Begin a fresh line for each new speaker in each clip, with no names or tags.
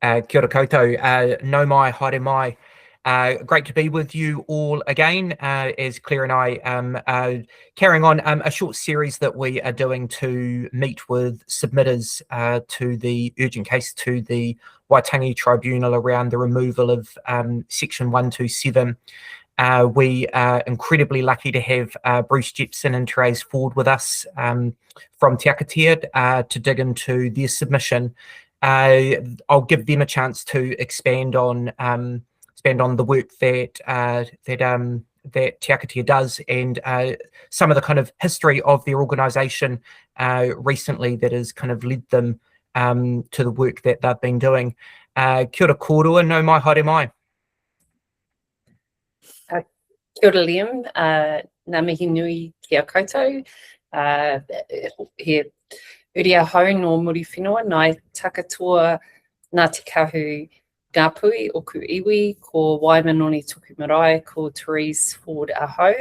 Kia ora koutou, no mai, haere mai. Great to be with you all again, as Claire and I carrying on a short series that we are doing to meet with submitters to the urgent case to the Waitangi Tribunal around the removal of Section 127. We are incredibly lucky to have Bruce Jepsen and Therese Ford with us from Te Akatea to dig into their submission. I'll give them a chance to expand on the work that that Te Akatea does, and some of the kind of history of their organisation recently that has kind of led them to the work that they've been doing. Kia ora kōrua, no mai, haere mai.
Kia ora Liam, ngā mihi nui ki a koutou. He uri a hau no muri whenua, nai takatoa nā te kahu ngāpui o ku iwi, ko Waimanoni tuku marae, ko Therese Ford a hau.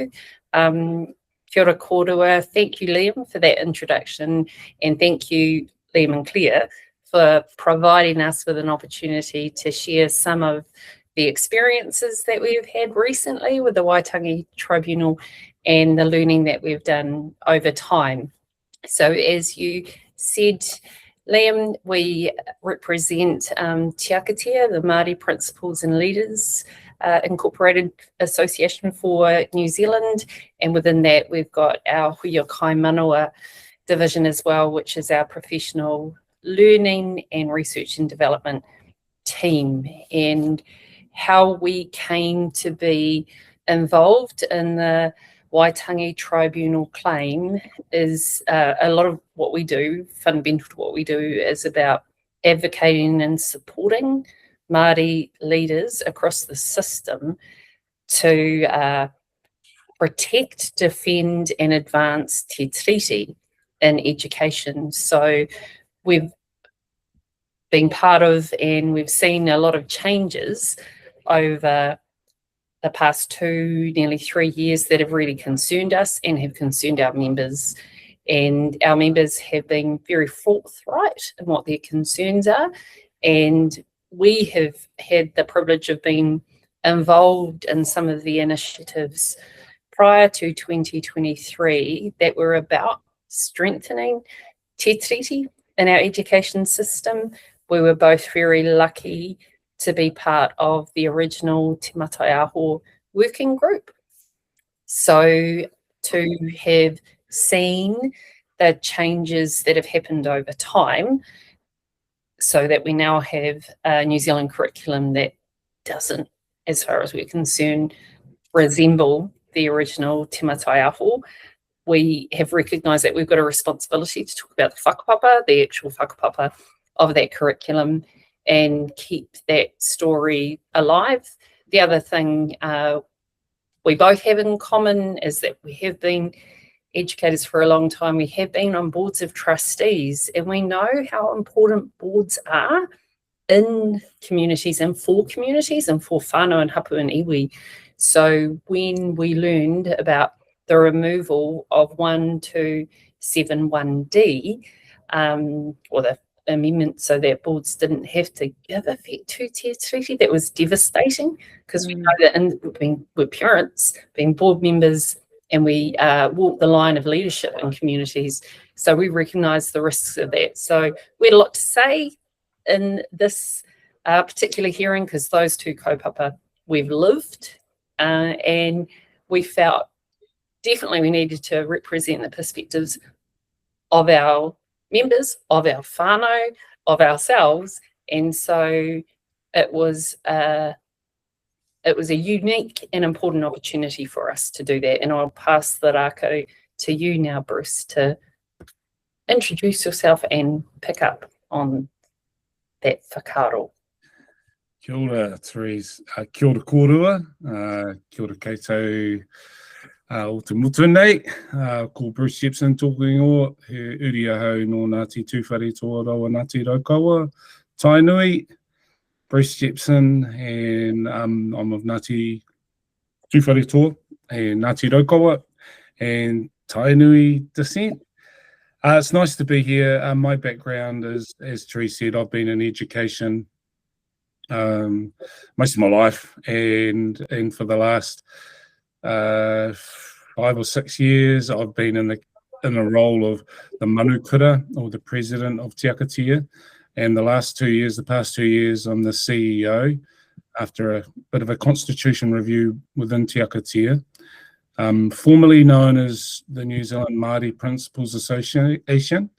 Kia ora kōrua, thank you Liam for that introduction, and thank you Liam and Claire for providing us with an opportunity to share some of the experiences that we've had recently with the Waitangi Tribunal and the learning that we've done over time. So as you said, Liam, we represent Te Akatea, the Māori Principals and Leaders Incorporated Association for New Zealand, and within that we've got our Huia Kai Manawa division as well, which is our professional learning and research and development team. And how we came to be involved in the Waitangi Tribunal claim is a lot of what we do, fundamental to what we do, is about advocating and supporting Māori leaders across the system to protect, defend and advance te tiriti in education. So we've been part of, and we've seen a lot of changes over the past nearly 3 years that have really concerned us and have concerned our members. And our members have been very forthright in what their concerns are. And we have had the privilege of being involved in some of the initiatives prior to 2023 that were about strengthening te tiriti in our education system. We were both very lucky to be part of the original Te Matai Aho working group. So to have seen the changes that have happened over time, so that we now have a New Zealand curriculum that doesn't, as far as we're concerned, resemble the original Te Matai Aho, we have recognised that we've got a responsibility to talk about the whakapapa, the actual whakapapa of that curriculum, and keep that story alive. The other thing we both have in common is that we have been educators for a long time. We have been on boards of trustees, and we know how important boards are in communities and for whānau and hapu and iwi. So when we learned about the removal of 1271D, or the amendment so that boards didn't have to give effect to te tiriti, that was devastating, because we know that we're parents, being board members, and we walk the line of leadership in communities. So we recognise the risks of that. So we had a lot to say in this particular hearing, because those two kaupapa we've lived, and we felt definitely we needed to represent the perspectives of our members, of our whānau, of ourselves. And so it was a unique and important opportunity for us to do that. And I'll pass the rākau to you now, Bruce, to introduce yourself and pick up on that whakaaro.
Kia ora, Therese. Kia ora kōrua. Kia ora koutou. O te mutu nei, ko Bruce Jepsen tōku ingoa, he uri ahau no Ngāti Tūwhare Toa Rawa Ngāti Raukawa, Tainui, Bruce Jepsen, and I'm of Ngāti Tūwhare Toa and Ngāti Raukawa, and Tainui descent. It's nice to be here. My background is, as Therese said, I've been in education most of my life, and for the last 5 or 6 years, I've been in the role of the manukura, or the president of Te Akatia, and the past 2 years, I'm the CEO after a bit of a constitution review within Te Akatia, formerly known as the New Zealand Māori Principals Association.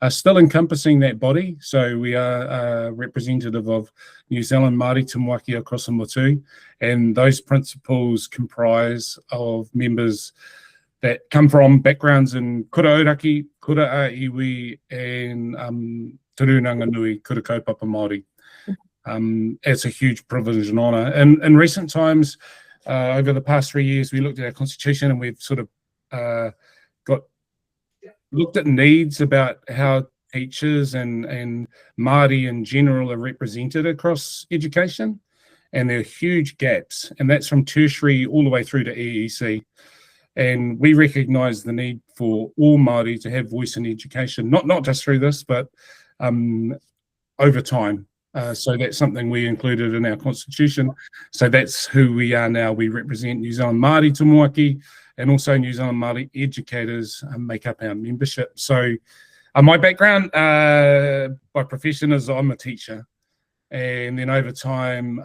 Still encompassing that body, so we are representative of New Zealand Māori Tamuaki across the motu, and those principals comprise of members that come from backgrounds in kura auraki, kura a iwi, and te runanga nui, kura kaupapa Māori. It's a huge privilege and honour. And in recent times, over the past 3 years, we looked at our constitution, and we've sort of looked at needs about how teachers and Māori in general are represented across education, and there are huge gaps, and that's from tertiary all the way through to EEC. And we recognise the need for all Māori to have voice in education, not just through this, but over time. So that's something we included in our constitution. So that's who we are now. We represent New Zealand Māori Tamuaki, and also New Zealand Māori educators make up our membership. So my background by profession is I'm a teacher. And then over time,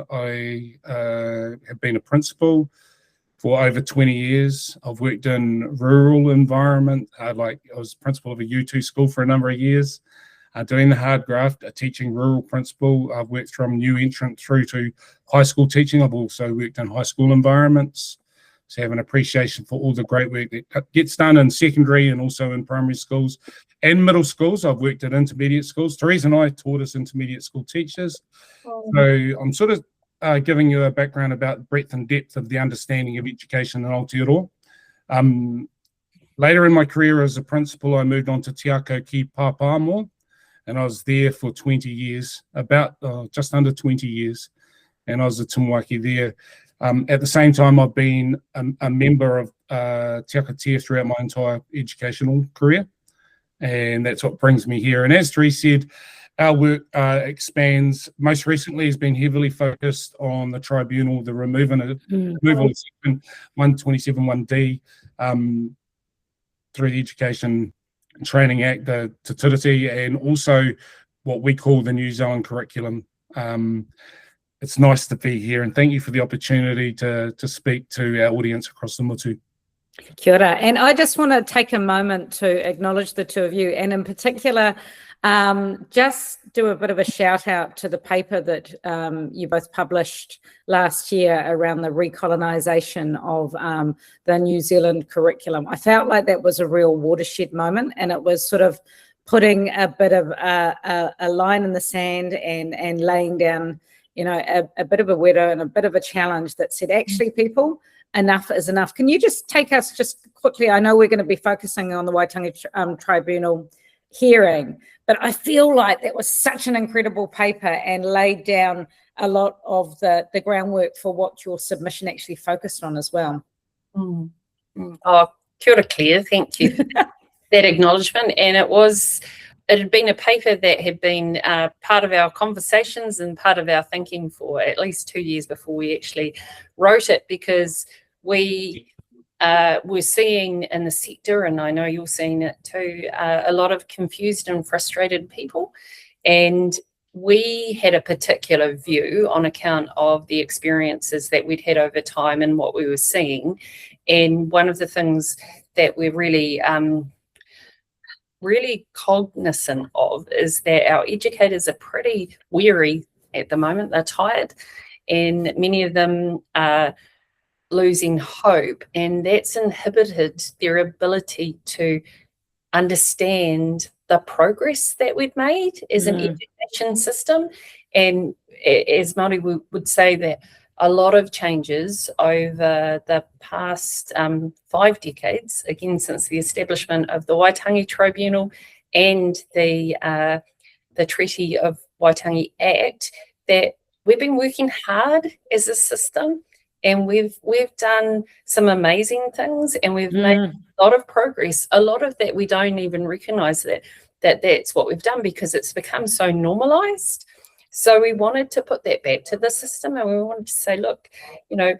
I have been a principal for over 20 years. I've worked in rural environment. I was principal of a U2 school for a number of years, doing the hard graft, teaching rural principal. I've worked from new entrant through to high school teaching. I've also worked in high school environments. So have an appreciation for all the great work that gets done in secondary and also in primary schools and middle schools. I've worked at intermediate schools. Therese and I taught as intermediate school teachers. So I'm sort of giving you a background about the breadth and depth of the understanding of education in Aotearoa. Later in my career as a principal, I moved on to Te Ako ki Pāpāmoa, and I was there for 20 years, about just under 20 years, and I was a Tamuaki there. At the same time, I've been a member of Te Akatia throughout my entire educational career, and that's what brings me here. And as Therese said, our work expands. Most recently has been heavily focused on the tribunal, the removal of Section 127(1)D through the Education and Training Act, the Te Tiriti, and also what we call the New Zealand curriculum. It's nice to be here, and thank you for the opportunity to speak to our audience across the motu.
Kia ora. And I just want to take a moment to acknowledge the two of you, and in particular, just do a bit of a shout out to the paper that you both published last year around the recolonisation of the New Zealand curriculum. I felt like that was a real watershed moment, and it was sort of putting a bit of a line in the sand and laying down, you know, a bit of a weather and a bit of a challenge that said, actually, people, enough is enough. Can you just take us just quickly? I know we're going to be focusing on the Waitangi Tribunal hearing, but I feel like that was such an incredible paper and laid down a lot of the groundwork for what your submission actually focused on as well.
Oh, kia ora, Claire. Thank you for that acknowledgement. And it had been a paper that had been part of our conversations and part of our thinking for at least 2 years before we actually wrote it, because we were seeing in the sector, and I know you're seeing it too, a lot of confused and frustrated people. And we had a particular view on account of the experiences that we'd had over time and what we were seeing. And one of the things that we're really cognizant of is that our educators are pretty weary at the moment. They're tired, and many of them are losing hope, and that's inhibited their ability to understand the progress that we've made as an education system. And as Māori, we would say that a lot of changes over the past 5 decades, again, since the establishment of the Waitangi Tribunal and the Treaty of Waitangi Act, that we've been working hard as a system, and we've done some amazing things, and we've made a lot of progress. A lot of that we don't even recognise that that's what we've done, because it's become so normalised. So we wanted to put that back to the system, and we wanted to say, look, you know,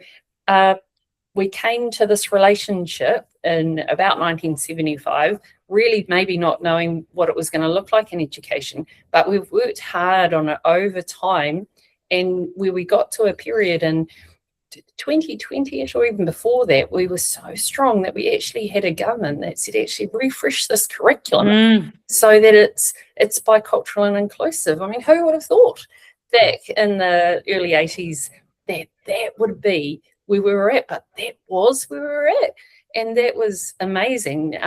we came to this relationship in about 1975, really maybe not knowing what it was going to look like in education, but we've worked hard on it over time, and where we got to a period in 2020-ish or even before that, we were so strong that we actually had a government that said, actually refresh this curriculum so that it's bicultural and inclusive. I mean, who would have thought back in the early 80s that would be where we were at? But that was where we were at, and that was amazing.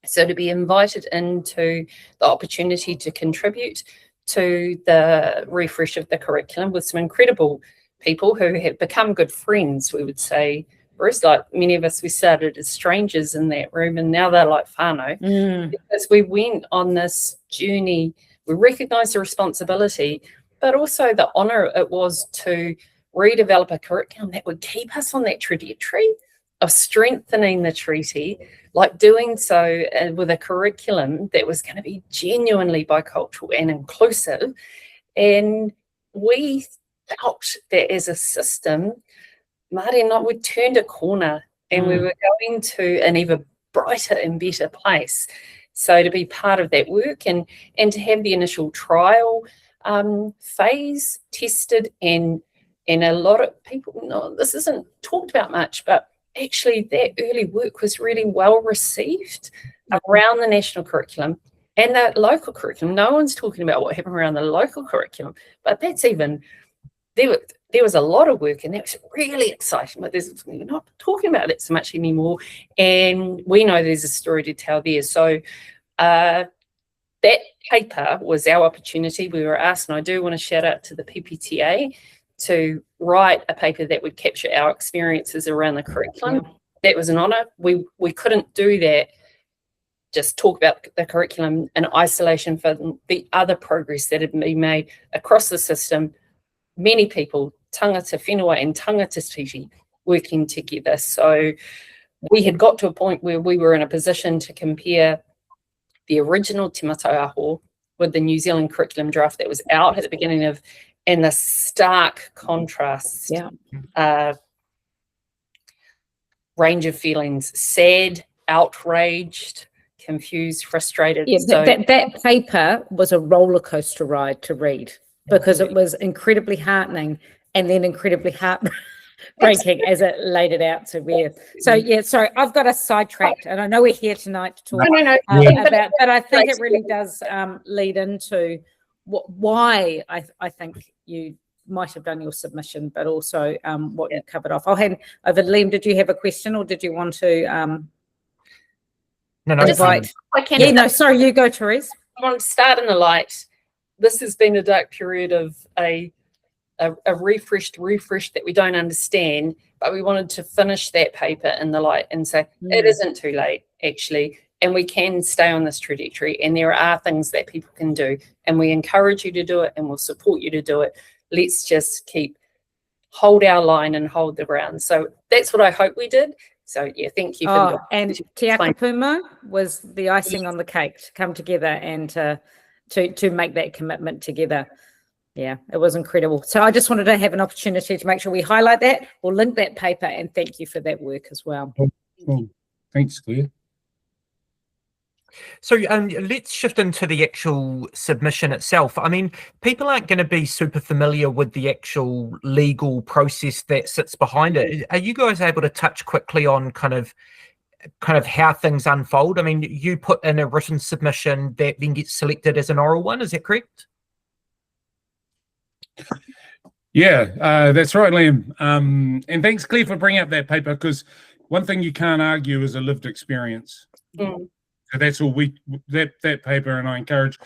So to be invited into the opportunity to contribute to the refresh of the curriculum with some incredible people who have become good friends, we would say. Whereas, like many of us, we started as strangers in that room, and now they're like whānau. Because we went on this journey, we recognised the responsibility, but also the honour it was to redevelop a curriculum that would keep us on that trajectory of strengthening the treaty, like doing so with a curriculum that was going to be genuinely bicultural and inclusive. And we felt that as a system, Māori and I, we turned a corner, and we were going to an even brighter and better place. So to be part of that work and to have the initial trial phase tested, and a lot of people, no, this isn't talked about much, but actually that early work was really well received around the national curriculum and the local curriculum. No one's talking about what happened around the local curriculum, but that's even, there was a lot of work, and that was really exciting, but we're not talking about it so much anymore, and we know there's a story to tell there. So that paper was our opportunity. We were asked, and I do want to shout out to the PPTA, to write a paper that would capture our experiences around the curriculum. That was an honour. We couldn't do that, just talk about the curriculum in isolation for the other progress that had been made across the system. Many people, tangata whenua and tangata tīti, working together. So we had got to a point where we were in a position to compare the original Te Matau Aho with the New Zealand curriculum draft that was out at the beginning of, and the stark contrast, range of feelings: sad, outraged, confused, frustrated.
Yeah,
so
that paper was a roller coaster ride to read, because it was incredibly heartening and then incredibly heartbreaking as it laid it out to bear. So yeah, sorry, I've got us sidetracked, and I know we're here tonight to talk about, but I think it really does lead into why I think you might have done your submission, but also what you covered off. I'll hand over to Liam. Did you have a question, or did you want to invite? Sorry, you go, Therese.
I want to start in the light. This has been a dark period of a refresh that we don't understand, but we wanted to finish that paper in the light and say it isn't too late, actually, and we can stay on this trajectory, and there are things that people can do, and we encourage you to do it, and we'll support you to do it. Let's just hold our line and hold the ground. So that's what I hope we did. So yeah, thank you for
and Te Akapumo was the icing on the cake to come together and to make that commitment together. Yeah, it was incredible. So I just wanted to have an opportunity to make sure we highlight that or link that paper, and thank you for that work as well.
Thanks, Claire.
So let's shift into the actual submission itself. I mean, people aren't going to be super familiar with the actual legal process that sits behind it. Are you guys able to touch quickly on kind of how things unfold? I mean, you put in a written submission that then gets selected as an oral one. Is that correct?
Yeah, that's right, Liam. And thanks, Claire, for bringing up that paper, because one thing you can't argue is a lived experience. So that's all that paper, and I encourage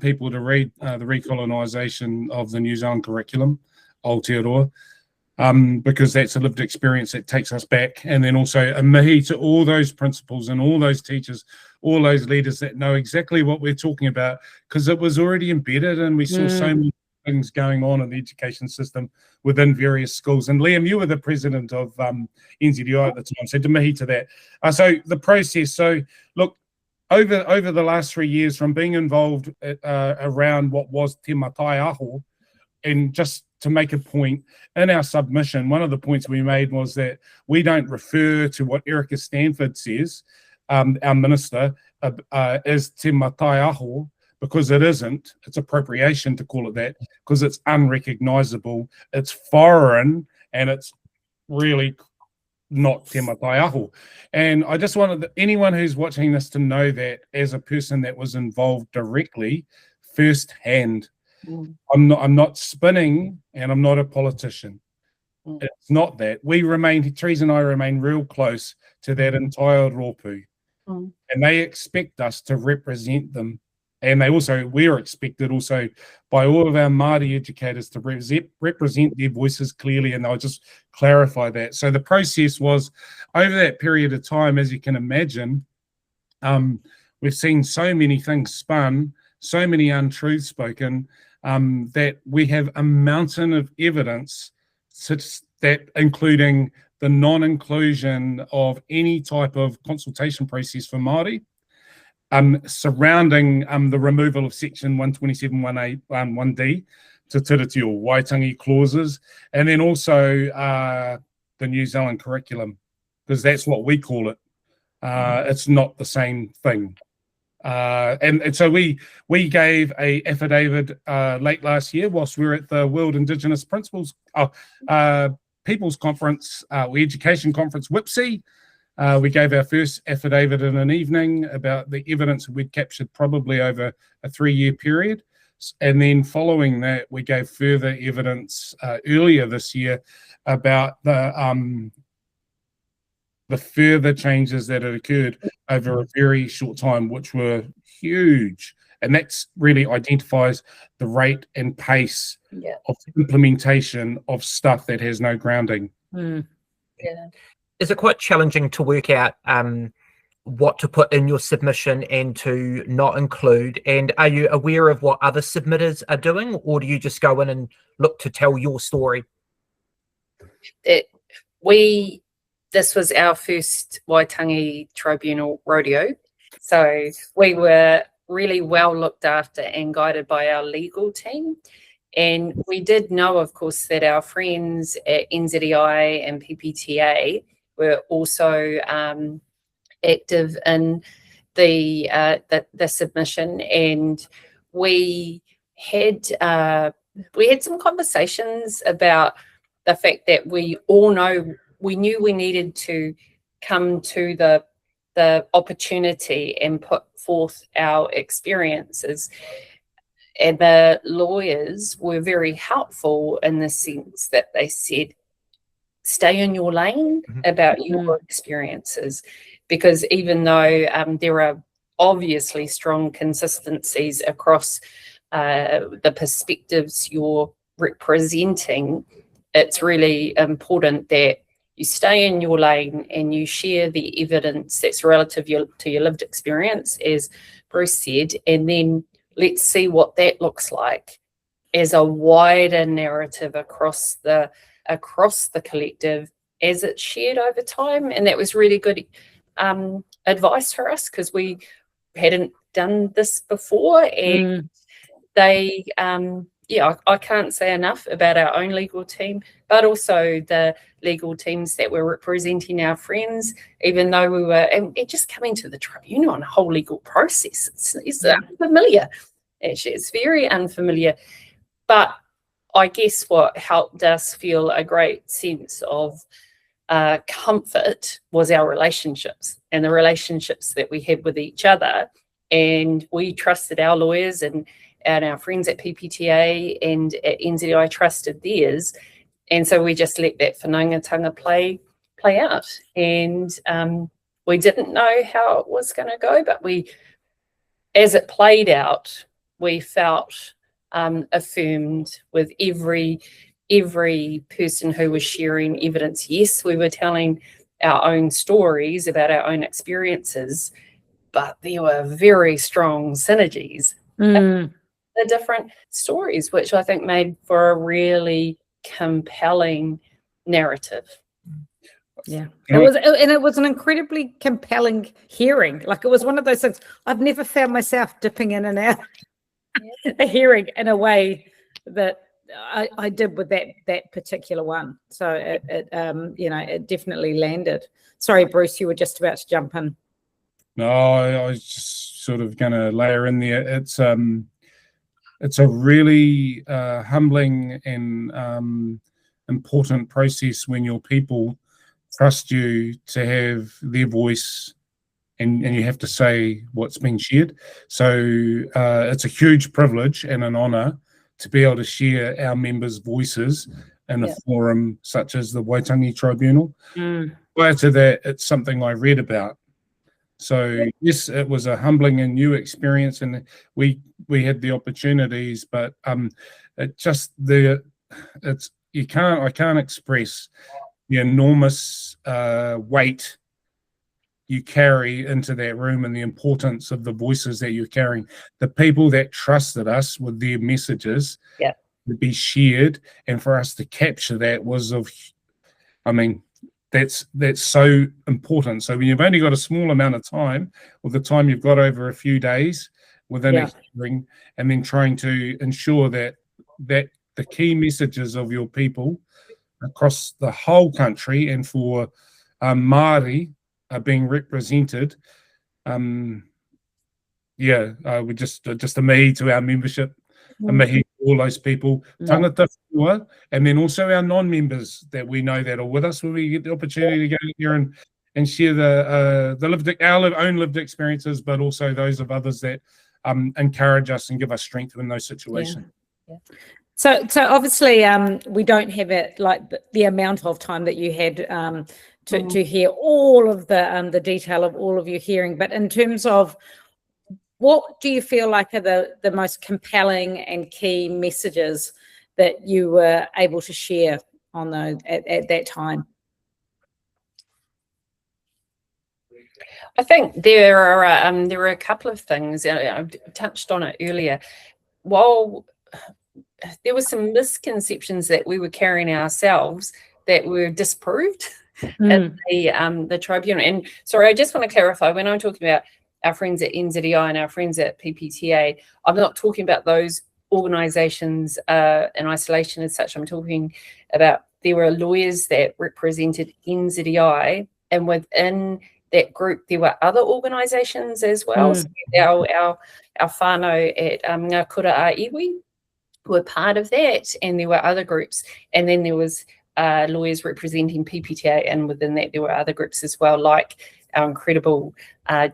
people to read the recolonisation of the New Zealand curriculum, Aotearoa, because that's a lived experience that takes us back, and then also a mihi to all those principals and all those teachers, all those leaders that know exactly what we're talking about, because it was already embedded, and we saw so many things going on in the education system within various schools. And Liam, you were the president of NZDI at the time, so to mihi to that. So the process, so look, over the last 3 years, from being involved around what was Te Matai Aho, and just to make a point, in our submission, one of the points we made was that we don't refer to what Erica Stanford says, our minister, as te matai aho, because it isn't. It's appropriation to call it that, because it's unrecognisable, it's foreign, and it's really not te matai aho. And I just wanted anyone who's watching this to know that as a person that was involved directly, firsthand. I'm not spinning, and I'm not a politician. It's not that. Therese and I remain real close to that entire rōpū. And they expect us to represent them. And we're expected also by all of our Māori educators to represent their voices clearly, and I'll just clarify that. So the process was, over that period of time, as you can imagine, we've seen so many things spun, so many untruths spoken, that we have a mountain of evidence, that including the non-inclusion of any type of consultation process for Māori, surrounding the removal of section 127.1a, 1d, to tiriti or Waitangi clauses, and then also the New Zealand curriculum, because that's what we call it. It's not the same thing. And so we gave a affidavit late last year whilst we were at the World Indigenous People's Conference, Education Conference, WIPSI. We gave our first affidavit in an evening about the evidence we'd captured probably over a 3-year period. And then following that, we gave further evidence earlier this year about the further changes that had occurred over a very short time, which were huge. And that's really identifies the rate and pace of implementation of stuff that has no grounding.
Is it quite challenging to work out what to put in your submission and to not include? And are you aware of what other submitters are doing, or do you just go in and look to tell your story?
This was our first Waitangi Tribunal rodeo, so we were really well looked after and guided by our legal team. And we did know, of course, that our friends at NZEI and PPTA were also active in the submission, and we had some conversations about the fact that we knew we needed to come to the opportunity and put forth our experiences. And the lawyers were very helpful in the sense that they said, stay in your lane about your experiences, because even though there are obviously strong consistencies across the perspectives you're representing, it's really important that you stay in your lane and you share the evidence that's relative to your lived experience, as Bruce said, and then let's see what that looks like as a wider narrative across the collective as it's shared over time. And that was really good advice for us, because we hadn't done this before, and they I can't say enough about our own legal team, but also the legal teams that were representing our friends, even though we were, and just coming to the tribunal on a whole legal process. It's unfamiliar. Actually, it's very unfamiliar. But I guess what helped us feel a great sense of comfort was our relationships and the relationships that we had with each other. And we trusted our lawyers, and our friends at PPTA and at NZI trusted theirs. And so we just let that whanaungatanga play out. And we didn't know how it was going to go, but as it played out, we felt affirmed with every person who was sharing evidence. Yes, we were telling our own stories about our own experiences, but there were very strong synergies. The different stories, which I think made for a really compelling narrative.
Yeah, it was an incredibly compelling hearing. Like, it was one of those things I've never found myself dipping in and out a hearing in a way that I did with that particular one. So it definitely landed. Sorry, Bruce, you were just about to jump in.
No, I was just sort of going to layer in there. It's a really humbling and important process when your people trust you to have their voice, and you have to say what's been shared. So it's a huge privilege and an honour to be able to share our members' voices in a forum such as the Waitangi Tribunal. Prior to that, it's something I read about. So yes, it was a humbling and new experience, and we had the opportunities, but I can't express the enormous weight you carry into that room and the importance of the voices that you're carrying. The people that trusted us with their messages to be shared, and for us to capture that was that's so important. So when you've only got a small amount of time, or the time you've got over a few days within a hearing, and then trying to ensure that the key messages of your people across the whole country and for Māori are being represented. We just a mihi to our membership, a mihi to all those people, tangata whenua, and then also our non-members that we know that are with us when we get the opportunity to go here and share our own lived experiences, but also those of others that encourage us and give us strength in those situations.
So obviously we don't have it like the amount of time that you had to hear all of the detail of all of your hearing, but in terms of what do you feel like are the most compelling and key messages that you were able to share on those at that time?
I think there are a couple of things. I touched on it earlier. While there were some misconceptions that we were carrying ourselves that were disproved at the tribunal. And sorry, I just want to clarify, when I'm talking about our friends at NZEI and our friends at PPTA, I'm not talking about those organisations in isolation as such. I'm talking about there were lawyers that represented NZEI, and within that group there were other organisations as well. So our whānau at Ngā Kura a Iwi were part of that, and there were other groups, and then there was lawyers representing PPTA, and within that there were other groups as well, like our incredible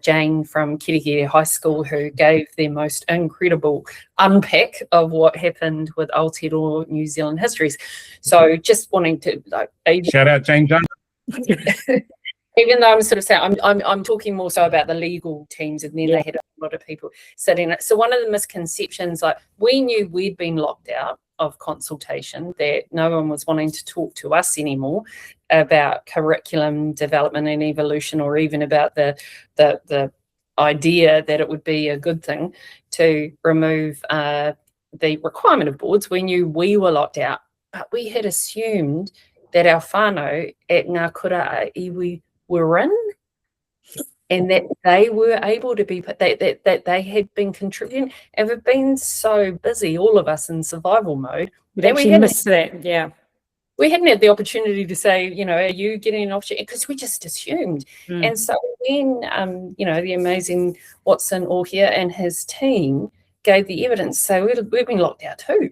Jane from Kirikiri High School, who gave the most incredible unpack of what happened with Aotearoa New Zealand histories. So just wanting to
shout out Jane John.
Even though I'm sort of saying I'm talking more so about the legal teams, and then they had a lot of people sitting. So one of the misconceptions, like, we knew we'd been locked out of consultation, that no one was wanting to talk to us anymore about curriculum development and evolution, or even about the idea that it would be a good thing to remove the requirement of boards. We knew we were locked out, but we had assumed that our whānau at Ngā Kura a Iwi were in, and that they were able to be, that they had been contributing, and we've been so busy, all of us, in survival mode, that we
missed that.
We hadn't had the opportunity to say, are you getting an opportunity? Because we just assumed. And so when, the amazing Watson Ohia and his team gave the evidence, so we've been locked out too.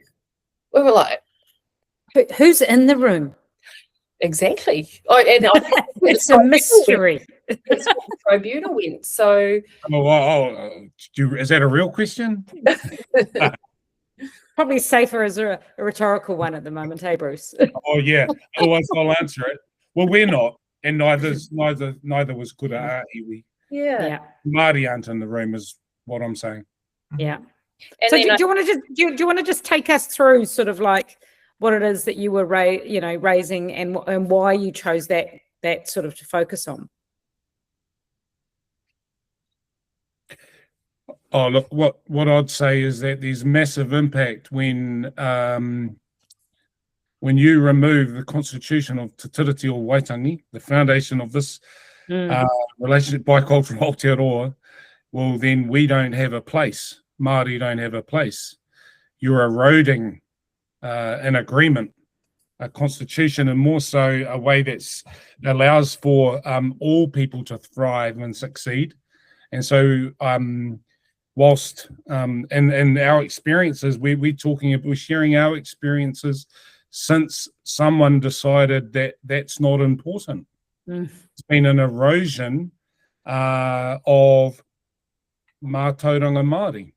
We were like,
who's in the room?
Exactly.
It's a mystery.
That's what the tribunal went. So,
is that a real question?
Probably safer as a rhetorical one at the moment, hey Bruce?
Oh yeah. Otherwise, I'll answer it. Well, we're not, and neither was Kura a Iwi.
Yeah.
Māori aren't in the room, is what I'm saying.
Yeah. And so, do you want to just take us through sort of like what it is that you were raising, and why you chose that sort of to focus on?
Oh, look, what I'd say is that there's massive impact when you remove the constitution of Te Tiriti o Waitangi, the foundation of this relationship, bicultural Aotearoa. Well, then we don't have a place. Māori don't have a place. You're eroding an agreement, a constitution, and more so a way that allows for all people to thrive and succeed. And so whilst in our experiences, we're sharing our experiences since someone decided that that's not important. It's been an erosion of mātauranga Māori.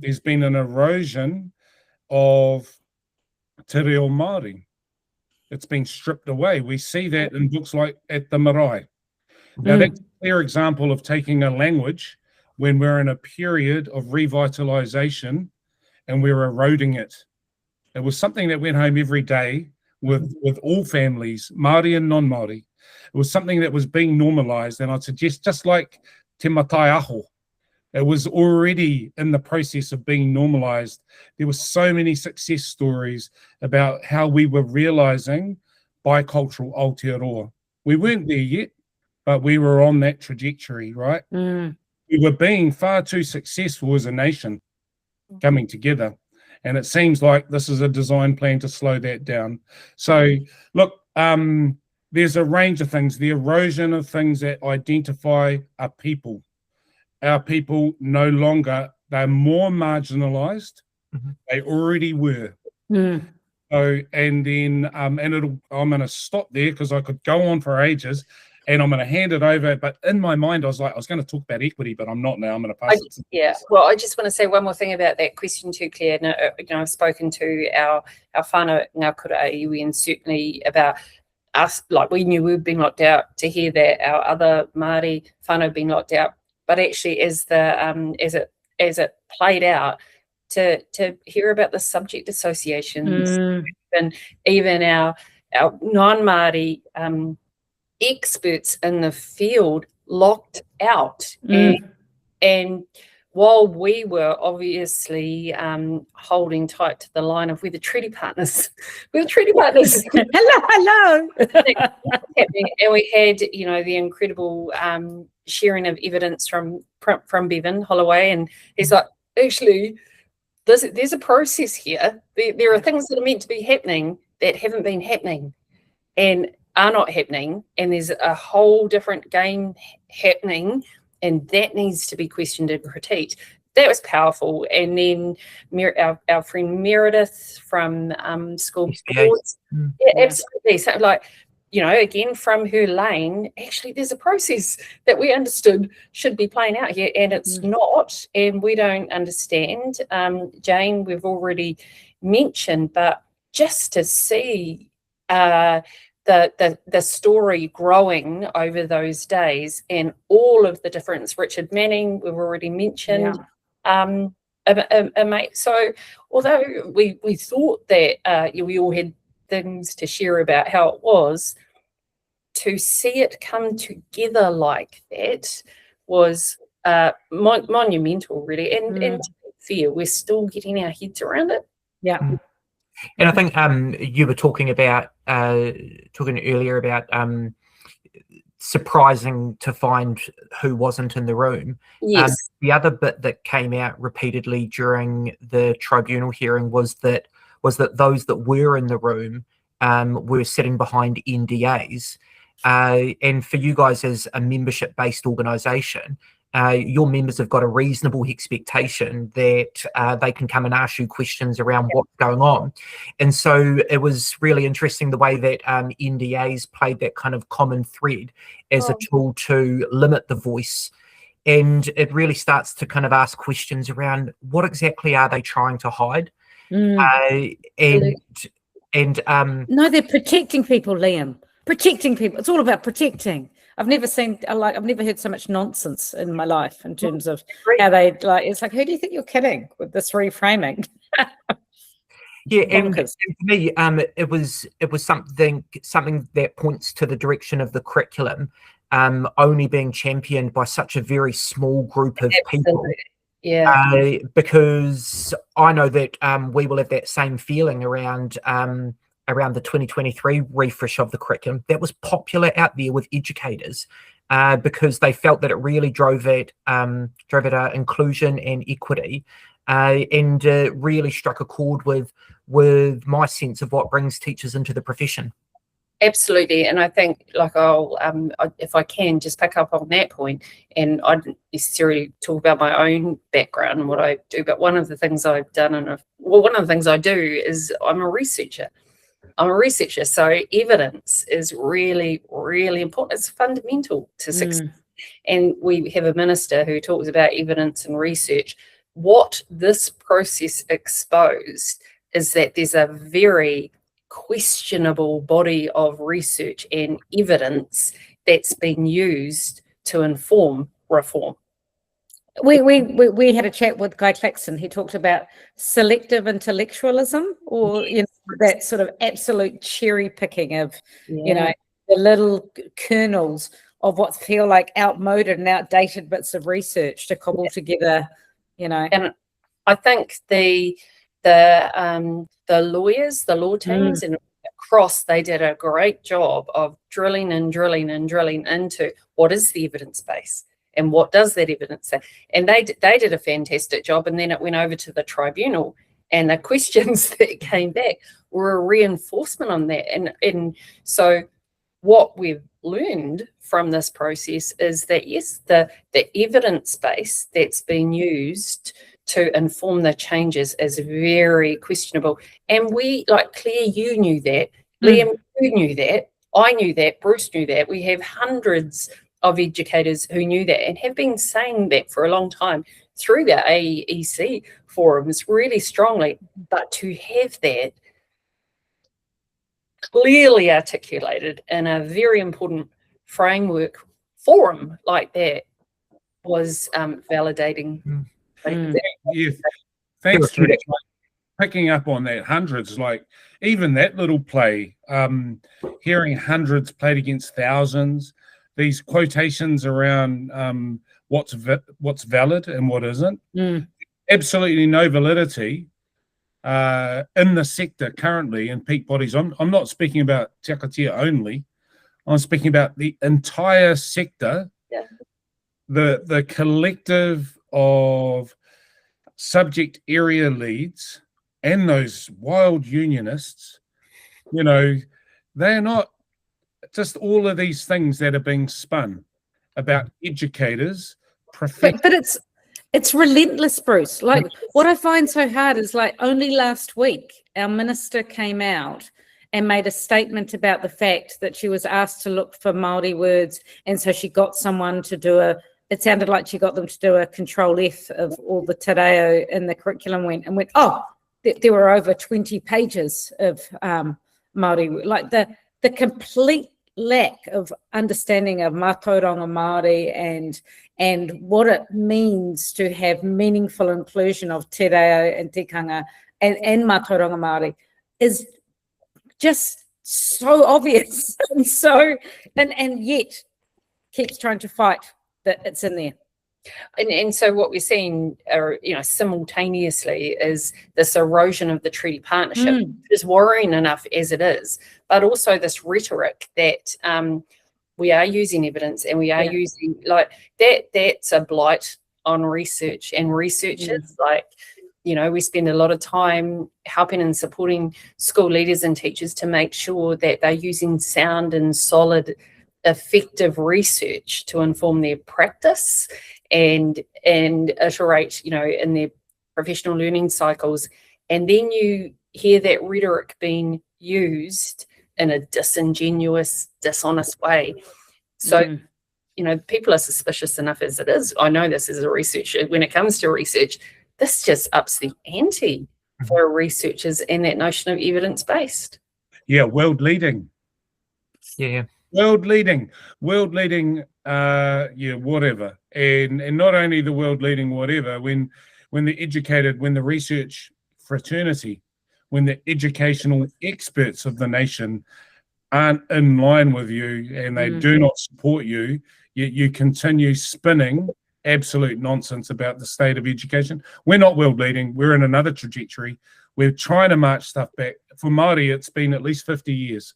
There's been an erosion of te reo Māori. It's been stripped away. We see that in books like At the Marae. Now, that's a clear example of taking a language when we're in a period of revitalization and we're eroding it. It was something that went home every day with all families, Māori and non-Māori. It was something that was being normalized, and I'd suggest just like te matai aho, it was already in the process of being normalized. There were so many success stories about how we were realizing bicultural Aotearoa. We weren't there yet, but we were on that trajectory, right? We were being far too successful as a nation coming together. And it seems like this is a design plan to slow that down. So, look, there's a range of things. The erosion of things that identify a people. Our people no longer, they're more marginalized. They already were. So, and then, I'm going to stop there because I could go on for ages, and I'm going to hand it over. But in my mind, I was going to talk about equity, but I'm not now. I'm going to pass it.
Yeah. Well, I just want to say one more thing about that question too, Claire. Now, I've spoken to our whānau ngā kura iwi, and certainly about us, like we knew we'd been locked out, to hear that our other Māori whānau been locked out. But actually, as it played out, to hear about the subject associations and even our non-Māori experts in the field locked out, and while we were obviously holding tight to the line of we're the treaty partners,
hello.
And we had, the incredible sharing of evidence from Bevan Holloway, and he's like, actually, there's a process here. There are things that are meant to be happening that haven't been happening and are not happening, and there's a whole different game happening, and that needs to be questioned and critiqued. That was powerful. And then our friend Meredith from School Boards, absolutely. So, like, again, from her lane, actually, there's a process that we understood should be playing out here, and it's not, and we don't understand. Jane, we've already mentioned, but just to see the story growing over those days, and all of the difference. Richard Manning, we've already mentioned. So although we thought that we all had things to share about how it was, to see it come together like that was monumental, really. And to be fair, we're still getting our heads around it.
And I think you were talking earlier about surprising to find who wasn't in the room.
Yes.
The other bit that came out repeatedly during the tribunal hearing was that those that were in the room were sitting behind NDAs. And for you guys as a membership-based organisation, your members have got a reasonable expectation that they can come and ask you questions around what's going on. And so it was really interesting the way that NDAs played that kind of common thread as a tool to limit the voice. And it really starts to kind of ask questions around what exactly are they trying to hide? No,
they're protecting people, Liam. Protecting people. It's all about protecting. I've never heard so much nonsense in my life in terms of how they it's like, who do you think you're kidding with this reframing?
And for me, it was something that points to the direction of the curriculum only being championed by such a very small group of people. Because I know that we will have that same feeling around the 2023 refresh of the curriculum that was popular out there with educators because they felt that it really drove at inclusion and equity and really struck a chord with my sense of what brings teachers into the profession.
Absolutely, and I think, like, I'll if I can just pick up on that point, and I didn't necessarily talk about my own background and what I do, but one of the things I've done, one of the things I do is I'm a researcher. So evidence is really, really important. It's fundamental to success. And we have a minister who talks about evidence and research. What this process exposed is that there's a very questionable body of research and evidence that's been used to inform reform.
We had a chat with Guy Claxton. He talked about selective intellectualism, or that sort of absolute cherry picking of the little kernels of what feel like outmoded and outdated bits of research to cobble together,
And I think the lawyers, the law teams, and across, they did a great job of drilling into what is the evidence base and what does that evidence say. And they did a fantastic job. And then it went over to the tribunal, and the questions that came back were a reinforcement on that. And so what we've learned from this process is that, yes, the evidence base that's been used to inform the changes is very questionable. And we, like Claire, you knew that. Liam, you knew that. I knew that. Bruce knew that. We have hundreds of educators who knew that and have been saying that for a long time through the AEC forums really strongly. But to have that clearly articulated in a very important framework forum like that was validating.
Yeah, thanks, Therese. Picking up on that, hundreds, like even that little play, hearing hundreds played against thousands, these quotations around what's valid and what isn't. Absolutely no validity in the sector currently in peak bodies. I'm not speaking about Te Akatea only. I'm speaking about the entire sector, the collective of subject area leads and those wild unionists. They're not just all of these things that are being spun about educators.
But it's relentless, Bruce. Like, what I find so hard is, like, only last week our minister came out and made a statement about the fact that she was asked to look for Māori words, and so she got someone to do it sounded like she got them to do a control F of all the te reo in the curriculum, went, there were over 20 pages of Māori, like the complete lack of understanding of mātauranga Māori and what it means to have meaningful inclusion of te reo and tikanga and mātauranga Māori is just so obvious and yet keeps trying to fight that it's in there.
And so what we're seeing, simultaneously, is this erosion of the treaty partnership. It is worrying enough as it is, but also this rhetoric that we are using evidence and we are using, like, that's a blight on research and researchers. Like, we spend a lot of time helping and supporting school leaders and teachers to make sure that they're using sound and solid, effective research to inform their practice and iterate, in their professional learning cycles. And then you hear that rhetoric being used in a disingenuous, dishonest way. So, people are suspicious enough as it is. I know this as a researcher. When it comes to research, this just ups the ante for researchers and that notion of evidence-based.
Yeah, world leading.
Yeah.
World leading, whatever. And not only the world leading whatever, when the research fraternity, when the educational experts of the nation aren't in line with you and they do not support you, yet you continue spinning absolute nonsense about the state of education. We're not world leading. We're in another trajectory. We're trying to march stuff back. For Māori, it's been at least 50 years.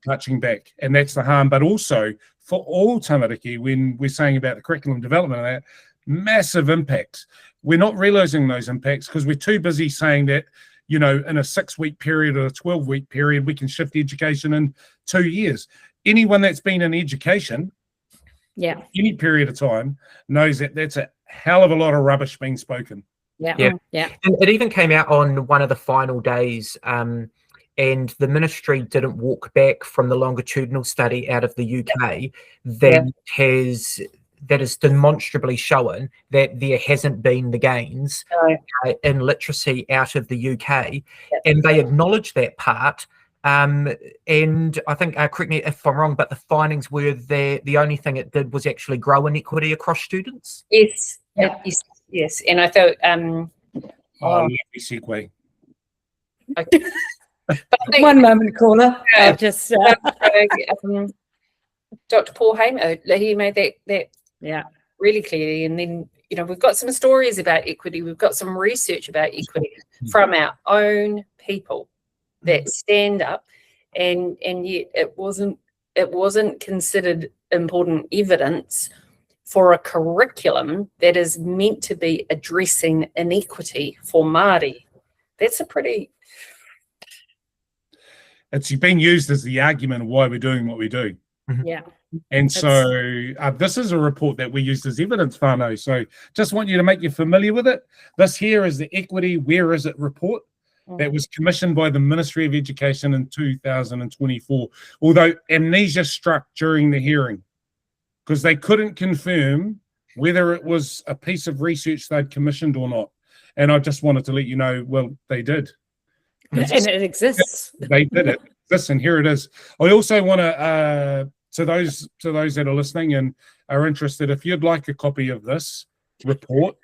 Touching back, and that's the harm. But also for all tamariki, when we're saying about the curriculum development and that, massive impacts. we're not realizing those impacts because we're too busy saying that, you know, in a 6-week period or a 12-week period, we can shift education in 2 years. Anyone that's been in education, any period of time, knows that that's a hell of a lot of rubbish being spoken.
And it even came out on one of the final days, and the ministry didn't walk back from the longitudinal study out of the UK that is demonstrably shown that there hasn't been the gains in literacy out of the UK, and they acknowledge that part. And I think, correct me if I'm wrong, but the findings were the only thing it did was actually grow inequity across students.
Yes, yes. And I thought,
lovely segue.
Okay.
One moment, caller. I'll just
Dr. Paul Hamer, he made that really clearly. And then, you know, we've got some stories about equity. We've got some research about equity from our own people that stand up, and yet it wasn't considered important evidence for a curriculum that is meant to be addressing inequity for Māori. That's a pretty...
It's been used as the argument of why we're doing what we do.
Yeah.
And so this is a report that we used as evidence, whānau. So just want you to make you familiar with it. This here is the Equity Where Is It report that was commissioned by the Ministry of Education in 2024, although amnesia struck during the hearing because they couldn't confirm whether it was a piece of research they'd commissioned or not. And I just wanted to let you know, well, they did.
And it exists.
They did it. Listen, here it is. I also want to, to those that are listening and are interested, if you'd like a copy of this report,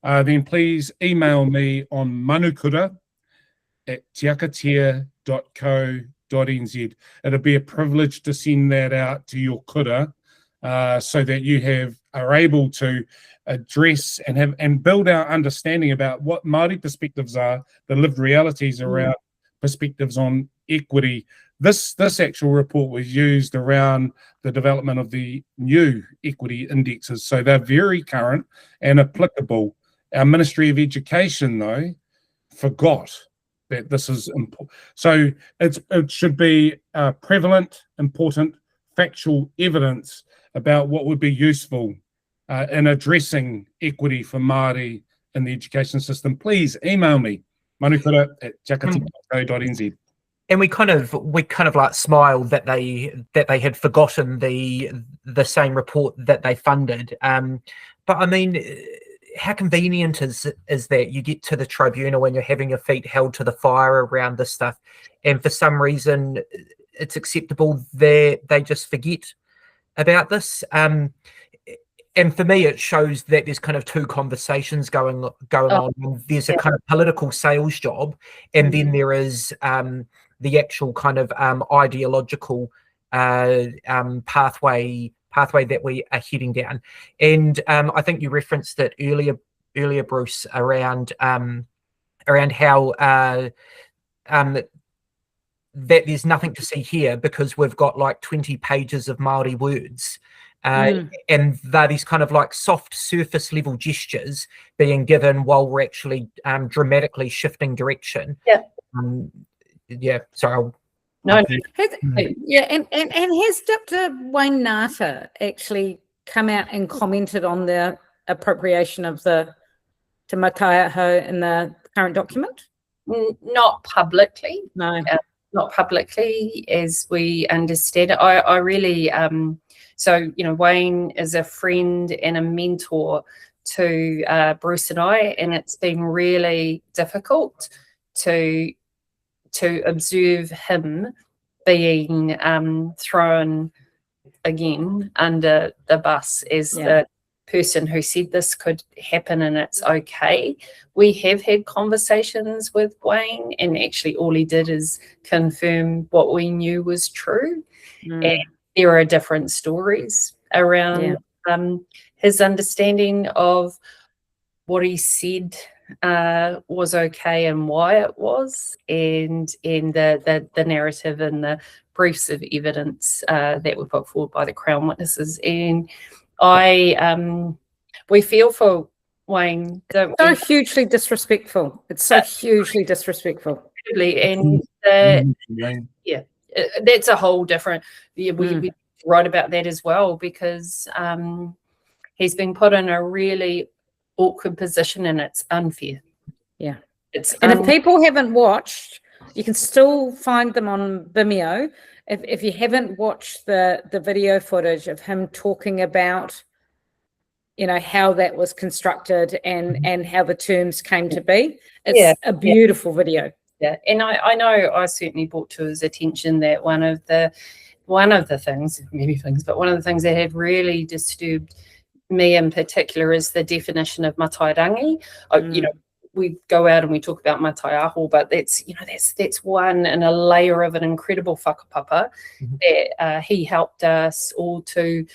then please email me on manukura@tiakatia.co.nz. It'll be a privilege to send that out to your kura, so that you are able to address and build our understanding about what Māori perspectives are, the lived realities around perspectives on equity. This actual report was used around the development of the new equity indexes, so they're very current and applicable. Our Ministry of Education, though, forgot that this is important. So it should be prevalent, important, factual evidence about what would be useful in addressing equity for Māori in the education system. Please email me, manukura@tiakatia.co.nz.
And we kind of like smiled that they had forgotten the same report that they funded. But I mean, how convenient is that you get to the tribunal and you're having your feet held to the fire around this stuff, and for some reason it's acceptable that they just forget about this. And for me, it shows that there's kind of two conversations going on. There's a kind of political sales job, and then there is the actual kind of ideological pathway that we are heading down. And I think you referenced it earlier, Bruce, around how that there's nothing to see here because we've got like 20 pages of Māori words. And they're these kind of like soft surface level gestures being given while we're actually dramatically shifting direction. Sorry.
And has Dr. Wayne Nata actually come out and commented on the appropriation of the Te Mataeho in the current document?
Not publicly.
No.
Not publicly, as we understand it. I really, so, you know, Wayne is a friend and a mentor to Bruce and I, and it's been really difficult to observe him being thrown again under the bus as the person who said this could happen and it's okay. We have had conversations with Wayne, and actually all he did is confirm what we knew was true. And there are different stories around his understanding of what he said was okay and why it was, and the narrative and the briefs of evidence that were put forward by the Crown witnesses. And we feel for Wayne, don't
So
we?
hugely disrespectful. It's so hugely disrespectful.
And that's a whole different. Yeah, we write about that as well, because he's been put in a really awkward position, and it's unfair.
Yeah.
And
if people haven't watched, you can still find them on Vimeo. If you haven't watched the video footage of him talking about, you know, how that was constructed and how the terms came to be, it's a beautiful video.
Yeah, and I know I certainly brought to his attention that one of the things, many things, but one of the things that have really disturbed me in particular is the definition of matairangi. You know, we go out and we talk about matai aho, but that's one in a layer of an incredible whakapapa that he helped us all to,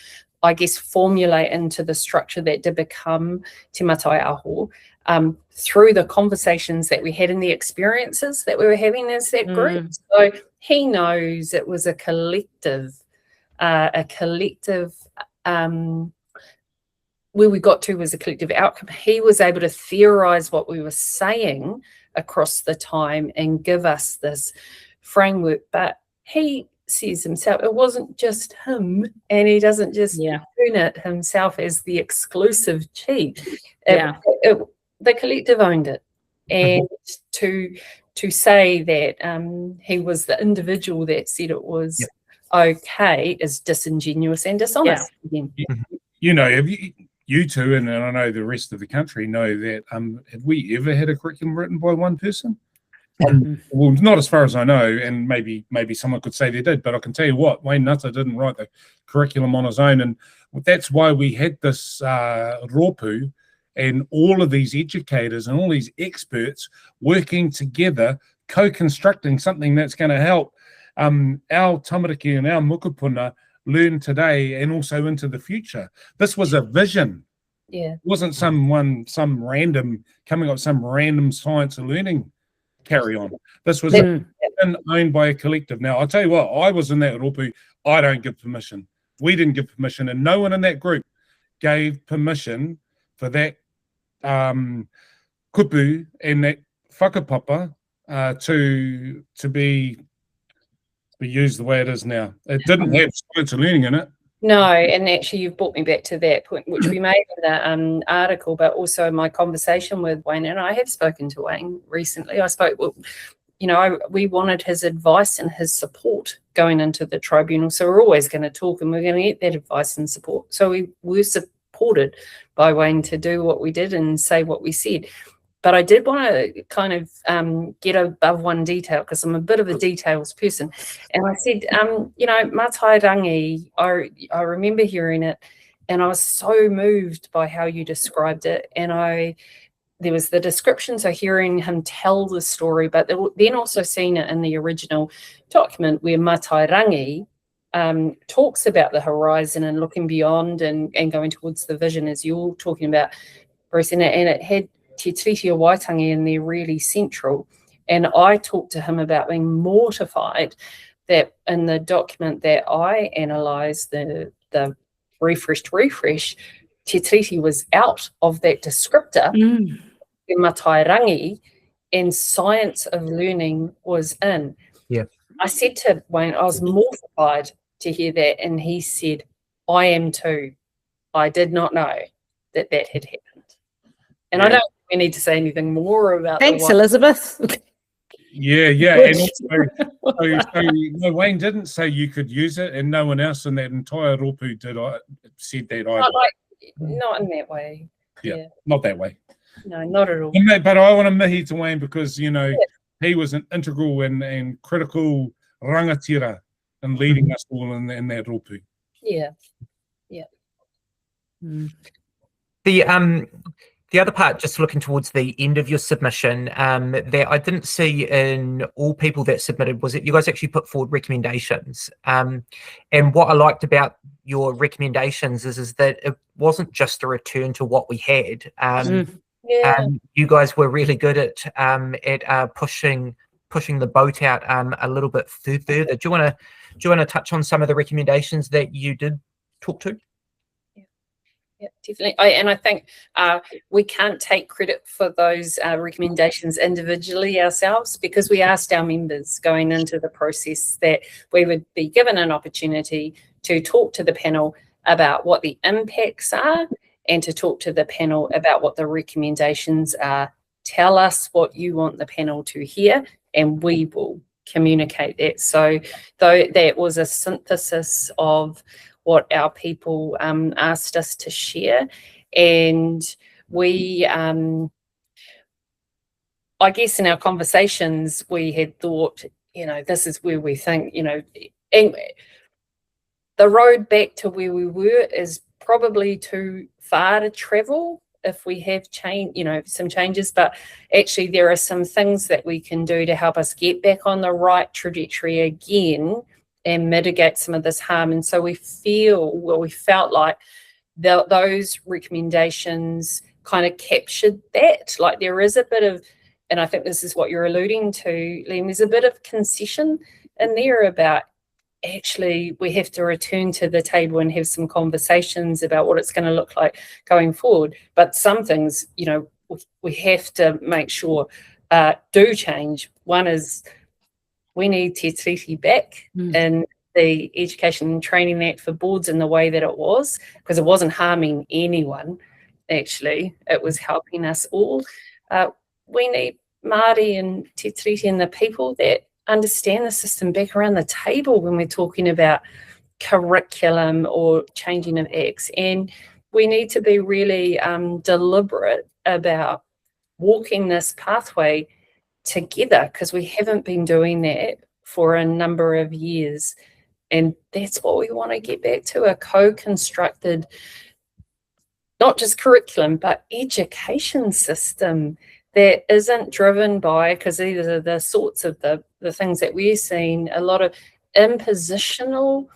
I guess, formulate into the structure that did become Te Matai Aho, through the conversations that we had and the experiences that we were having as that group. So he knows it was a collective where we got to was a collective outcome. He was able to theorize what we were saying across the time and give us this framework, but he sees himself, it wasn't just him, and he doesn't just own it himself as the exclusive chief. The collective owned it, and to say that he was the individual that said it was okay is disingenuous and dishonest.
You know, if you two, and I know the rest of the country know that, have we ever had a curriculum written by one person? Well, not as far as I know, and maybe someone could say they did, but I can tell you what, Wayne Nutter didn't write the curriculum on his own, and that's why we had this rōpū and all of these educators and all these experts working together, co-constructing something that's going to help our tamariki and our mukupuna learn today and also into the future. This was a vision. It wasn't some random coming up with some random science and learning carry on. This was owned by a collective. Now, I'll tell you what, I was in that rōpū. I don't give permission. We didn't give permission, and no one in that group gave permission for that kupu and that whakapapa to be used the way it is now. It didn't have science and learning in it.
No, and actually you've brought me back to that point, which we made in the article, but also my conversation with Wayne, and I have spoken to Wayne recently. We wanted his advice and his support going into the tribunal. So we're always going to talk, and we're going to get that advice and support. So we were supported by Wayne to do what we did and say what we said. But I did want to kind of get above one detail, because I'm a bit of a details person. And I said, matairangi, I remember hearing it, and I was so moved by how you described it. And there was the description, so hearing him tell the story, but then also seeing it in the original document where matairangi talks about the horizon and looking beyond and going towards the vision, as you're talking about, Bruce, and it had Te Tiriti o Waitangi in there really central. And I talked to him about being mortified that in the document that I analysed, the refresh, Te Tiriti was out of that descriptor, the matairangi, and science of learning was in. I said to Wayne, I was mortified to hear that, and he said, I am too. I did not know that had happened. And I don't think we need to say anything more about
Thanks, Elizabeth.
And also, Wayne didn't say you could use it, and no one else in that entire rōpū said that either.
Not in that way.
Not that way.
No, not at all.
But I want to mihi to Wayne because, he was an integral and critical rangatira in leading us all in that rōpū.
The other part, just looking towards the end of your submission, that I didn't see in all people that submitted, was that you guys actually put forward recommendations. And what I liked about your recommendations is that it wasn't just a return to what we had. You guys were really good at pushing the boat out a little bit further. Do you want to touch on some of the recommendations that you did talk to?
Yeah, definitely. And I think we can't take credit for those recommendations individually ourselves, because we asked our members going into the process that we would be given an opportunity to talk to the panel about what the impacts are and to talk to the panel about what the recommendations are. Tell us what you want the panel to hear and we will communicate that. So though that was a synthesis of what our people asked us to share, and we I guess in our conversations we had thought, this is where we think, and the road back to where we were is probably too far to travel if we have some changes, but actually there are some things that we can do to help us get back on the right trajectory again and mitigate some of this harm. And so we felt like those recommendations kind of captured that. Like there is a bit of, and I think this is what you're alluding to, Liam, there's a bit of concession in there about actually we have to return to the table and have some conversations about what it's going to look like going forward. But some things, we have to make sure do change. One is we need Te Tiriti back in the Education and Training Act for boards in the way that it was, because it wasn't harming anyone, actually. It was helping us all. We need Māori and Te Tiriti and the people that understand the system back around the table when we're talking about curriculum or changing of acts. And we need to be really deliberate about walking this pathway together, because we haven't been doing that for a number of years. And that's what we want to get back to, a co-constructed, not just curriculum, but education system that isn't driven by, because these are the sorts of the things that we're seeing, a lot of impositional,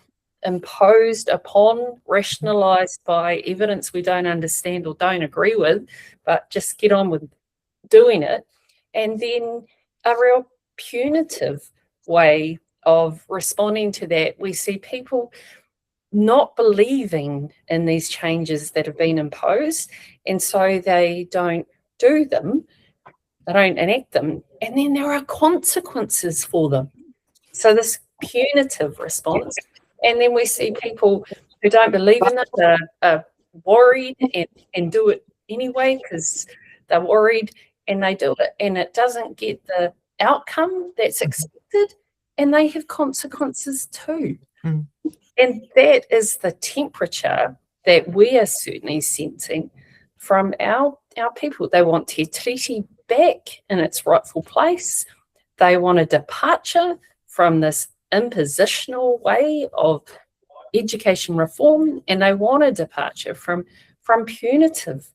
imposed upon, rationalised by evidence we don't understand or don't agree with, but just get on with doing it. And then a real punitive way of responding to that. We see people not believing in these changes that have been imposed, and so they don't do them. They don't enact them, and then there are consequences for them. So this punitive response, and then we see people who don't believe in it are worried and do it anyway because they're worried, and they do it, and it doesn't get the outcome that's expected, and they have consequences too. And that is the temperature that we are certainly sensing from our people. They want Te Tiriti back in its rightful place. They want a departure from this impositional way of education reform, and they want a departure from punitive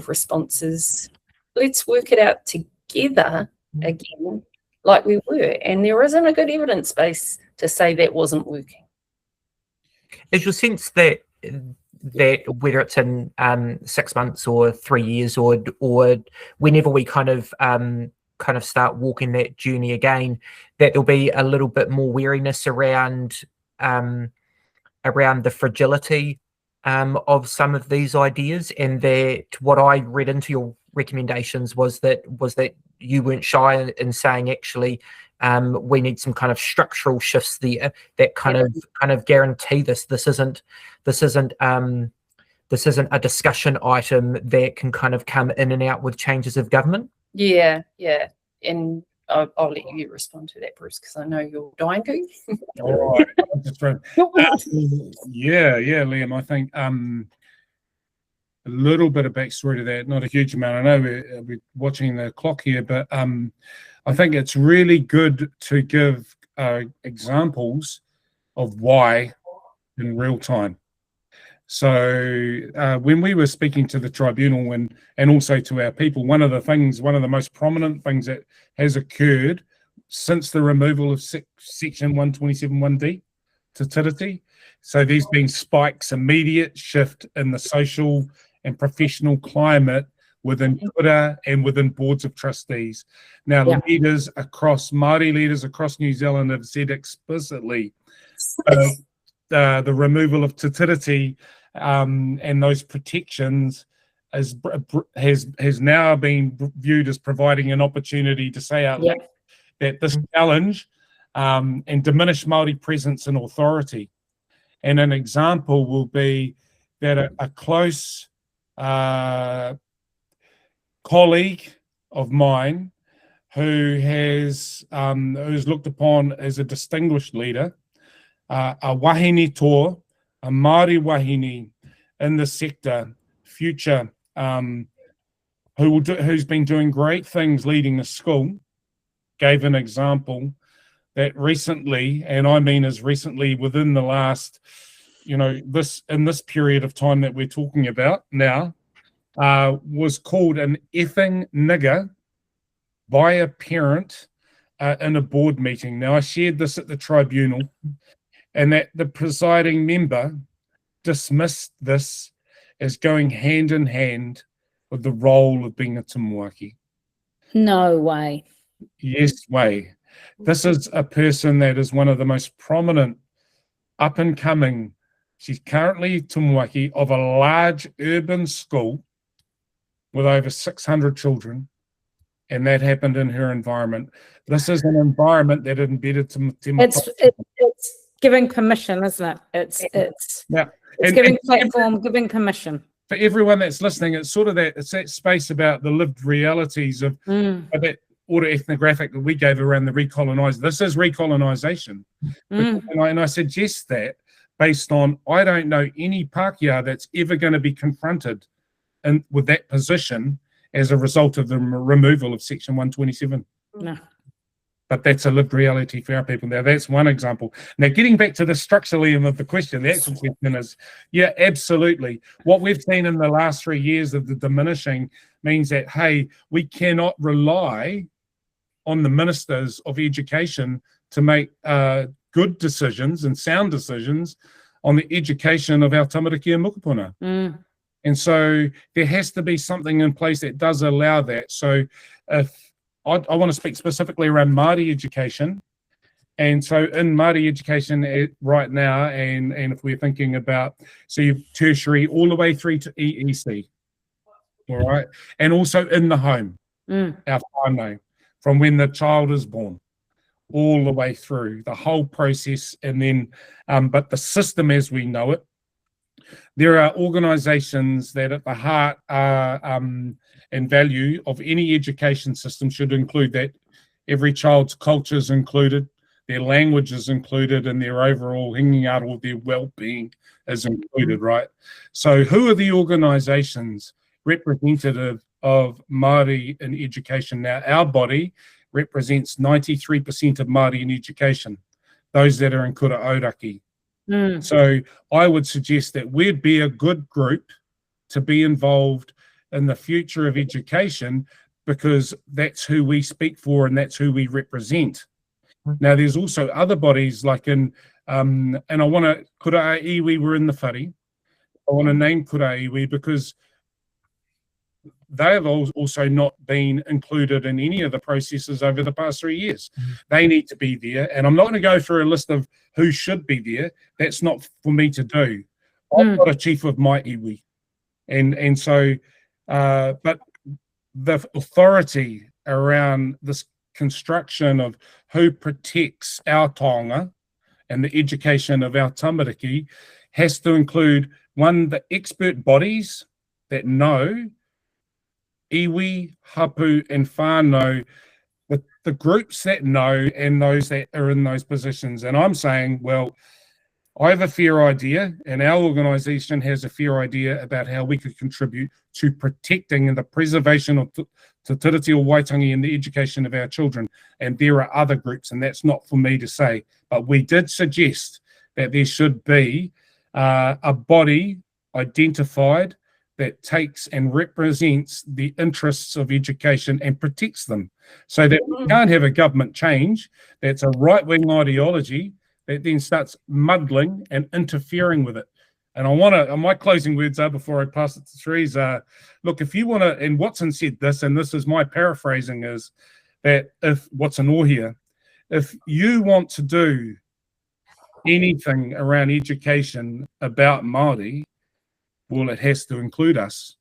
responses. Let's work it out together again like we were. And there isn't a good evidence base to say that wasn't working.
Is your sense that whether it's in 6 months or 3 years or whenever we kind of start walking that journey again, that there'll be a little bit more wariness around the fragility of some of these ideas, and that what I read into your recommendations was that you weren't shy in saying actually we need some kind of structural shifts there that kind of guarantee this isn't a discussion item that can kind of come in and out with changes of government.
Yeah, and I'll let you respond to that, Bruce, because I know you're dying to.
All right. Yeah, Liam, I think a little bit of backstory to that, not a huge amount. I know we're watching the clock here, but I think it's really good to give examples of why in real time. So when we were speaking to the tribunal and also to our people, one of the most prominent things that has occurred since the removal of section 127(1)(d), Te Tiriti, so there's been spikes, immediate shift in the social and professional climate within Twitter and within boards of trustees. Now, Māori leaders across New Zealand have said explicitly the removal of Te Tiriti and those protections has now been viewed as providing an opportunity to say out loud that this challenge and diminish Māori presence and authority. And an example will be that a close colleague of mine who's looked upon as a distinguished leader, a wahine toa, a Māori wahine in the sector, future, who's been doing great things leading the school, gave an example that recently, and I mean as recently within the last, in this period of time that we're talking about now, was called an effing nigger by a parent in a board meeting. Now, I shared this at the tribunal, and that the presiding member dismissed this as going hand in hand with the role of being a Timuaki.
No way.
Yes way. This is a person that is one of the most prominent up and coming. She's currently Timuaki of a large urban school with over 600 children, and that happened in her environment. This is an environment that embedded
It's giving permission, isn't it? It's giving platform, giving permission.
For everyone that's listening, it's sort of that space about the lived realities of that order ethnographic that we gave around the recolonized. This is recolonization. And I suggest that based on, I don't know any Pākehā that's ever going to be confronted with that position as a result of the removal of Section 127.
No.
But that's a lived reality for our people. Now, that's one example. Now, getting back to the structuralism of the question, the actual question is, yeah, absolutely. What we've seen in the last 3 years of the diminishing means that, hey, we cannot rely on the ministers of education to make good decisions and sound decisions on the education of our tamariki and mukapuna. And so there has to be something in place that does allow that. So if I want to speak specifically around Māori education. And so in Māori education right now, and if we're thinking about, so you've tertiary all the way through to EEC, all right? And also in the home, our whānau, from when the child is born, all the way through the whole process. And then, but the system as we know it, there are organisations that at the heart are, and value of any education system should include that every child's culture is included, their language is included, and their overall hanging out of their well-being is included, right? So who are the organisations representative of Māori in education? Now, our body represents 93% of Māori in education, those that are in kura auraki. So I would suggest that we'd be a good group to be involved in the future of education, because that's who we speak for and that's who we represent. Now, there's also other bodies like in, and I want to, kura iwi were in the whare. I want to name kura iwi because they have also not been included in any of the processes over the past 3 years. They need to be there. And I'm not going to go through a list of who should be there. That's not for me to do. I'm not a chief of my iwi. And so, but the authority around this construction of who protects our taonga and the education of our tamariki has to include, one, the expert bodies that know iwi, hapu, and whānau, the groups that know and those that are in those positions. And I'm saying, well, I have a fair idea, and our organisation has a fair idea about how we could contribute to protecting and the preservation of Te Tiriti o Waitangi and the education of our children. And there are other groups, and that's not for me to say. But we did suggest that there should be a body identified that takes and represents the interests of education and protects them, so that we can't have a government change that's a right-wing ideology that then starts muddling and interfering with it. And I want to, my closing words are, before I pass it to Therese, look, if you want to, and Watson said this, and this is my paraphrasing, is that if, Watson Ohia, if you want to do anything around education about Māori, well, it has to include us.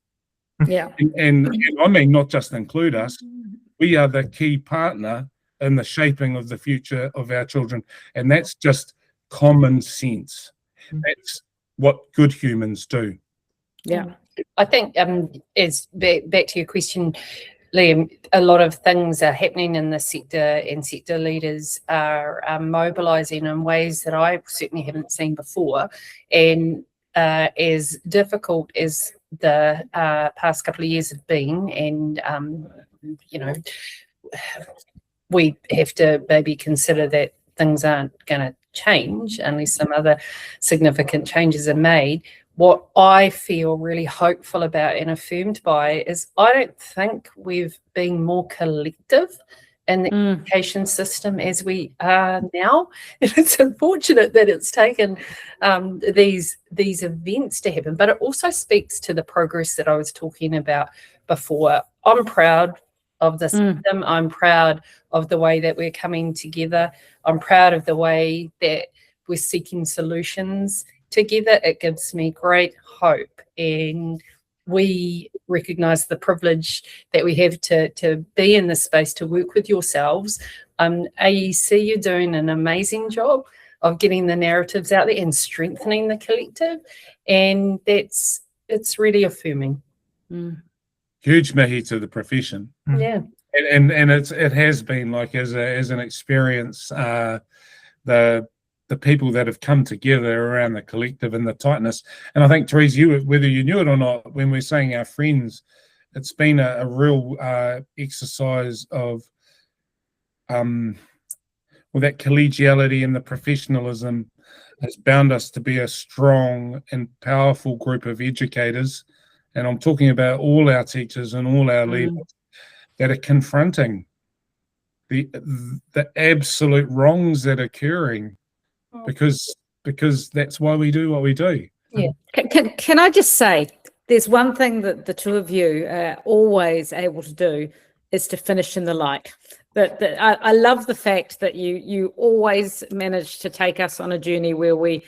Yeah.
And I mean, not just include us, we are the key partner in the shaping of the future of our children. And that's just common sense. That's what good humans do.
Yeah.
I think as back to your question, Liam, a lot of things are happening in the sector, and sector leaders are mobilising in ways that I certainly haven't seen before. And as difficult as the past couple of years have been, and you know, we have to maybe consider that things aren't going to change unless some other significant changes are made. What I feel really hopeful about and affirmed by is I don't think we've been more collective in the education system as we are now. And it's unfortunate that it's taken these events to happen, but it also speaks to the progress that I was talking about before. I'm proud of the system. I'm proud of the way that we're coming together. I'm proud of the way that we're seeking solutions together. It gives me great hope, and we recognise the privilege that we have to be in this space, to work with yourselves. AEC, you're doing an amazing job of getting the narratives out there and strengthening the collective, and it's really affirming.
Huge mihi to the profession.
Yeah,
and it has been like as an experience, the people that have come together around the collective and the tightness. And I think, Therese, whether you knew it or not, when we're saying our friends, it's been a real exercise of that collegiality and the professionalism has bound us to be a strong and powerful group of educators. And I'm talking about all our teachers and all our leaders that are confronting the absolute wrongs that are occurring, because that's why we do what we do.
yeah.
Can I just say, there's one thing that the two of you are always able to do, is to finish in the light. I love the fact that you always manage to take us on a journey where we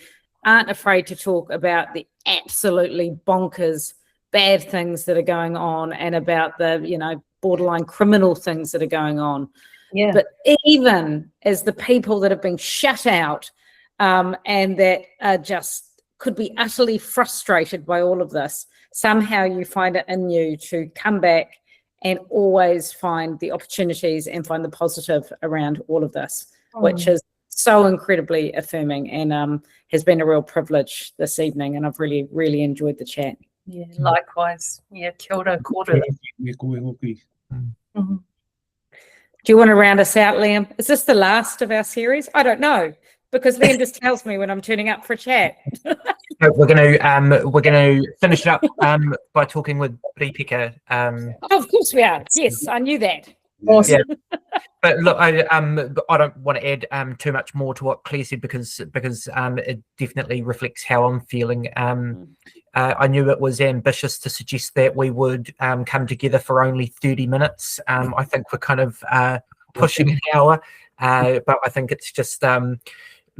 aren't afraid to talk about the absolutely bonkers bad things that are going on, and about the borderline criminal things that are going on.
Yeah.
But even as the people that have been shut out, and that are just could be utterly frustrated by all of this, somehow you find it in you to come back and always find the opportunities and find the positive around all of this, which is so incredibly affirming, and has been a real privilege this evening, and I've really, really enjoyed the chat.
Yeah, likewise. Yeah, kia ora, kōrero.
Do you want to round us out, Liam? Is this the last of our series? I don't know, because Liam just tells me when I'm turning up for a chat.
We're going to finish it up by talking with Bripika.
Of course we are. Yes, I knew that.
Awesome.
Yeah. But look, I don't want to add too much more to what Claire said, because it definitely reflects how I'm feeling. I knew it was ambitious to suggest that we would come together for only 30 minutes. I think we're kind of pushing an hour, but I think it's just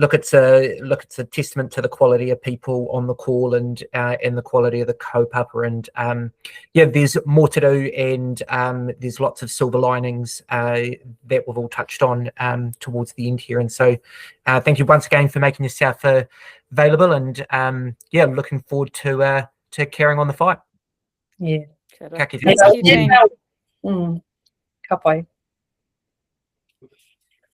it's a testament to the quality of people on the call, and the quality of the kaupapa, and there's more to do, and there's lots of silver linings that we've all touched on towards the end here. And so thank you once again for making yourself available, and looking forward to carrying on the fight.
Yeah.
Thank you, Jane.
Ka pai.